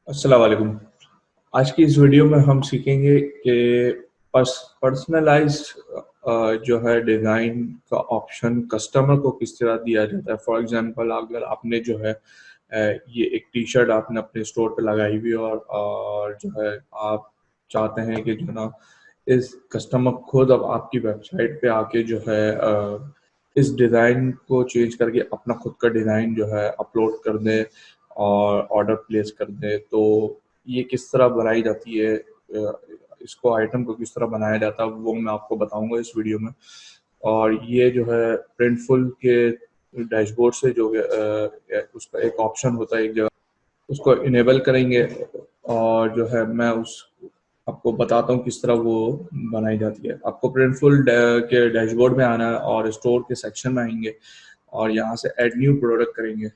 अस्सलाम वालेकुम। आज की इस वीडियो में हम सीखेंगे कि पर्सनलाइज जो है डिज़ाइन का ऑप्शन कस्टमर को किस तरह दिया जाता है। फॉर एग्जांपल अगर आपने जो है ये एक टी शर्ट आपने अपने स्टोर पे लगाई हुई है और जो है आप चाहते हैं कि जो ना इस कस्टमर खुद अब आपकी वेबसाइट पे आके जो है इस डिज़ाइन को चेंज करके अपना खुद का डिज़ाइन जो है अपलोड कर दें और ऑर्डर प्लेस कर दें। तो ये किस तरह बनाई जाती है, इसको आइटम को किस तरह बनाया जाता है वो मैं आपको बताऊंगा इस वीडियो में। और ये जो है प्रिंटफुल के डैशबोर्ड से जो है उसका एक ऑप्शन होता है एक जगह, उसको इनेबल करेंगे और जो है मैं उस आपको बताता हूँ किस तरह वो बनाई जाती है। आपको प्रिंटफुल के डैशबोर्ड में आना है और स्टोर के सेक्शन में आएंगे और यहाँ से ऐड न्यू प्रोडक्ट करेंगे।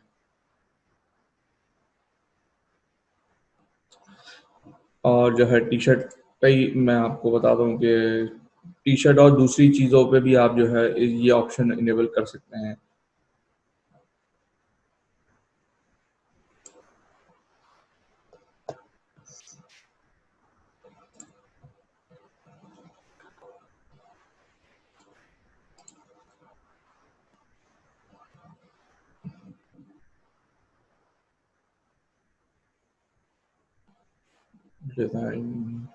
और जो है टी शर्ट पे ही मैं आपको बताता हूँ कि टी शर्ट और दूसरी चीज़ों पे भी आप जो है ये ऑप्शन इनेबल कर सकते हैं। डिज़ाइन,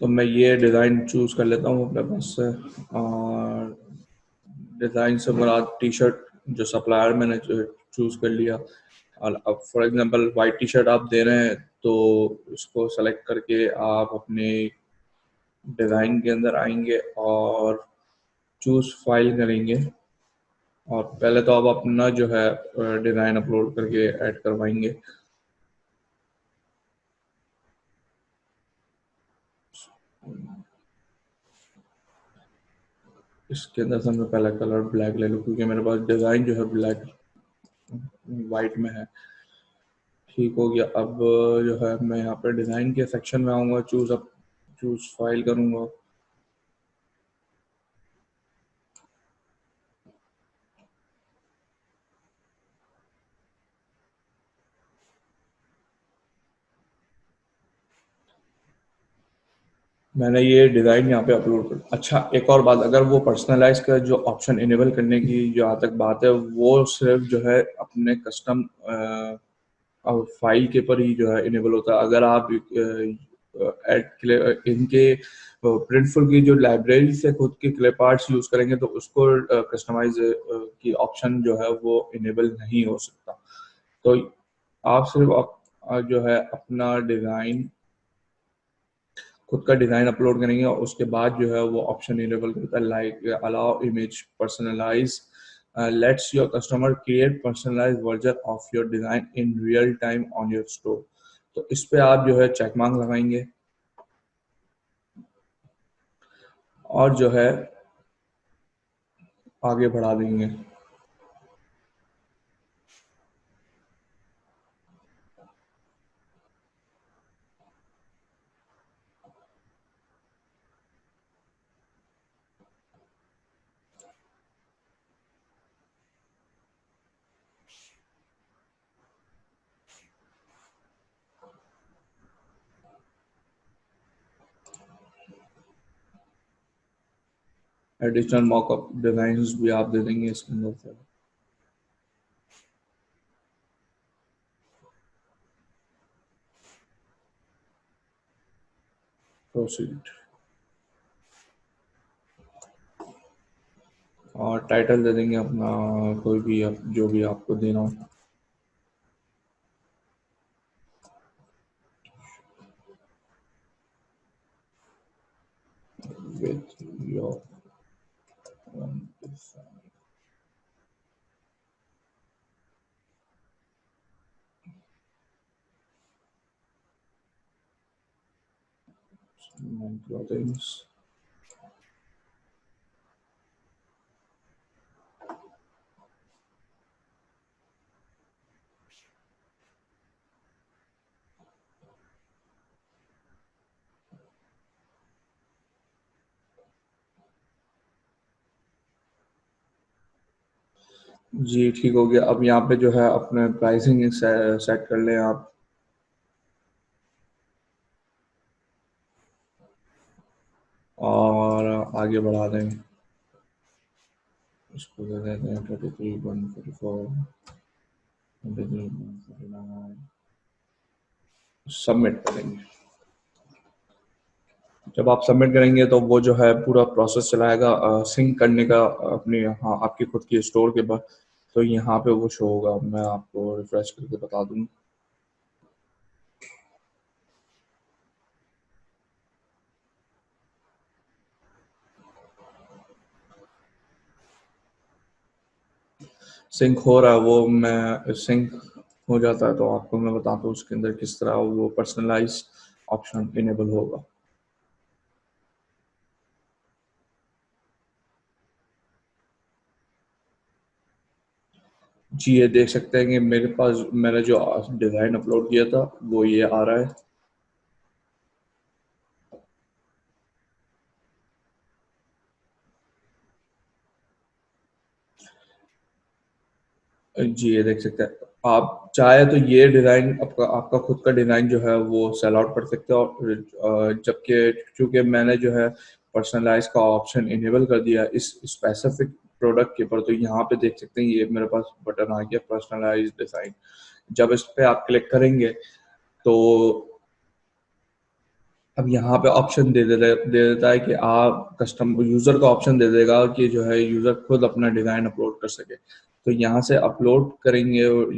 तो मैं ये डिज़ाइन चूज़ कर लेता हूँ अपने पास से। और डिज़ाइन से मुराद टी शर्ट जो सप्लायर मैंने चूज़ कर लिया। और अब for example white T shirt आप दे रहे हैं तो उसको सेलेक्ट करके आप अपने डिज़ाइन के अंदर आएंगे और चूज़ फाइल करेंगे। और पहले तो आप अपना जो है डिज़ाइन अपलोड करके ऐड करवाएंगे। इसके अंदर से मैं पहला कलर ब्लैक ले लूँ क्योंकि मेरे पास डिज़ाइन जो है ब्लैक वाइट में है। ठीक हो गया। अब जो है मैं यहाँ पे डिज़ाइन के सेक्शन में आऊँगा, चूज़ फाइल करूँगा। मैंने ये डिज़ाइन यहाँ पे अपलोड कर। अच्छा, एक और बात, अगर वो पर्सनलाइज का जो ऑप्शन इनेबल करने की जहाँ तक बात है वो सिर्फ जो है अपने कस्टम फाइल के पर ही जो है इनेबल होता है। अगर आप ऐड इनके प्रिंटफुल की जो लाइब्रेरी से खुद के क्लिप आर्ट्स यूज़ करेंगे तो उसको कस्टमाइज की ऑप्शन जो है वो इनेबल नहीं हो सकता। तो आप सिर्फ जो है अपना डिज़ाइन, खुद का डिज़ाइन अपलोड करेंगे और उसके बाद जो है वो ऑप्शन इनेबल करता है like allow image personalise lets your customer create personalise version of your design in real time on your store. तो इस पे आप जो है चेक मार्क लगाएंगे और जो है आगे बढ़ा देंगे। एडिशनल मॉकअप डिज़ाइंस भी आप दे देंगे इसके अंदर से। प्रोसीड। और टाइटल दे देंगे अपना, कोई भी आप जो भी आपको देना हो। With your clothings। जी ठीक हो गया। अब यहाँ पे जो है अपने प्राइसिंग सेट कर लें आप, और आगे बढ़ा दें। इसको दे देते हैं 33 144, 23 सबमिट करेंगे। जब आप सबमिट करेंगे तो वो जो है पूरा प्रोसेस चलाएगा सिंक करने का अपने, हाँ, आपकी खुद की स्टोर के बाद। तो यहाँ पे वो शो होगा, मैं आपको रिफ्रेश करके बता दूँ। सिंक हो रहा है वो, मैं सिंक हो जाता है तो आपको मैं बताता हूँ उसके अंदर किस तरह वो पर्सनलाइज ऑप्शन इनेबल होगा। जी ये देख सकते हैं कि मेरे पास मैंने जो डिज़ाइन अपलोड किया था वो ये आ रहा है। जी ये देख सकते हैं। आप चाहे तो ये डिज़ाइन आपका आपका खुद का डिज़ाइन जो है वो सेल आउट कर सकते हो, और जबकि चूंकि मैंने जो है पर्सनलाइज का ऑप्शन इनेबल कर दिया इस स्पेसिफिक प्रोडक्ट के ऊपर, तो यहाँ पे देख सकते हैं ये मेरे पास बटन आ गया पर्सनलाइज डिज़ाइन। जब इस पे आप क्लिक करेंगे तो अब यहाँ पे ऑप्शन दे देता है कि आप कस्टम यूज़र को ऑप्शन दे देगा कि जो है यूज़र खुद अपना डिज़ाइन अपलोड कर सके। तो यहाँ से अपलोड करेंगे और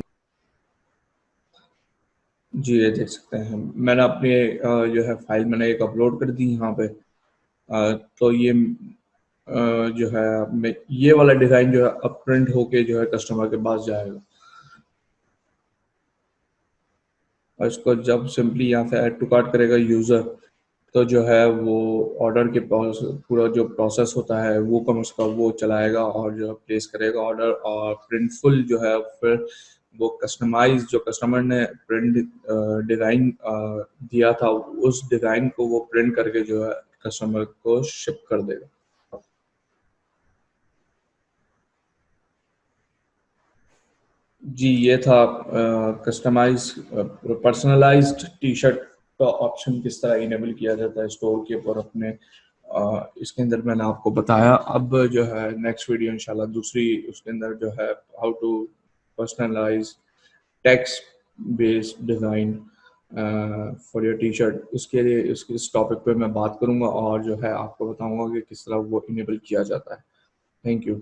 जी ये देख सकते हैं मैंने अपनी जो है फाइल मैंने एक अपलोड कर दी यहाँ पे। तो ये जो है ये वाला डिज़ाइन जो है अब प्रिंट होके जो है कस्टमर के पास जाएगा। और इसको जब सिंपली यहाँ से ऐड टू कार्ट करेगा यूज़र, तो जो है वो ऑर्डर के पूरा जो प्रोसेस होता है वो कम उसका वो चलाएगा और जो है प्लेस करेगा ऑर्डर, और प्रिंटफुल जो है फिर वो कस्टमाइज जो कस्टमर ने प्रिंट डिज़ाइन दिया था उस डिज़ाइन को वो प्रिंट करके जो है कस्टमर को शिप कर देगा। जी ये था कस्टमाइज पर्सनलाइज्ड टी शर्ट का ऑप्शन किस तरह इनेबल किया जाता है स्टोर के ऊपर अपने। इसके अंदर मैंने आपको बताया। अब जो है नेक्स्ट वीडियो इंशाल्लाह दूसरी उसके अंदर जो है how to personalise text based design for your T shirt, उसके लिए इस टॉपिक पे मैं बात करूंगा और जो है आपको बताऊंगा कि किस तरह वो इनेबल किया जाता है। Thank you.